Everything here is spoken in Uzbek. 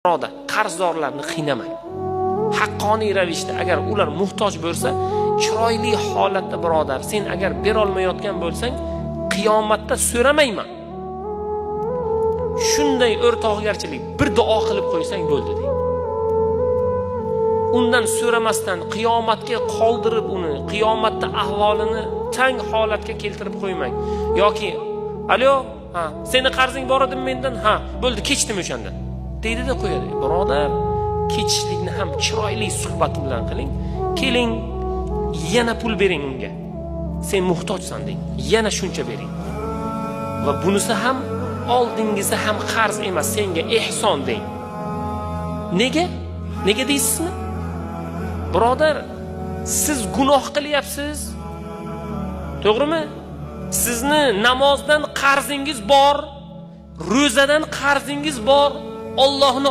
Biroda, qarzdorlarni qiynamang. Haqqoniy ravishda agar ular muhtoj bo'lsa, chiroyli holatda birodar, sen agar bera olmayotgan bo'lsang, qiyomatda so'ramayman. Shunday o'rtoqgarchilik bir duo qilib qo'ysang bo'ldi deng. Undan so'ramasdan qiyomatga qoldirib uni, qiyomatda ahvolini tang holatga keltirib qo'ymang. Yoki, "Alo, ha, seni qarzing bor edi mendan, ha, bo'ldi, kechdim o'shandan." deydi-da qo'yadi. Birodar, kechishlikni ham chiroyli suhbat bilan qiling. Keling, yana pul bering unga. Sen muhtojsan deng. Yana shuncha bering. Va bunisi ham oldingisi ham qarz emas, senga ehson deng. Nega? Nega deysizmi? Birodar, siz gunoh qilyapsiz. To'g'rimi? Sizni namozdan qarzingiz bor, ro'zadan qarzingiz bor. Allohni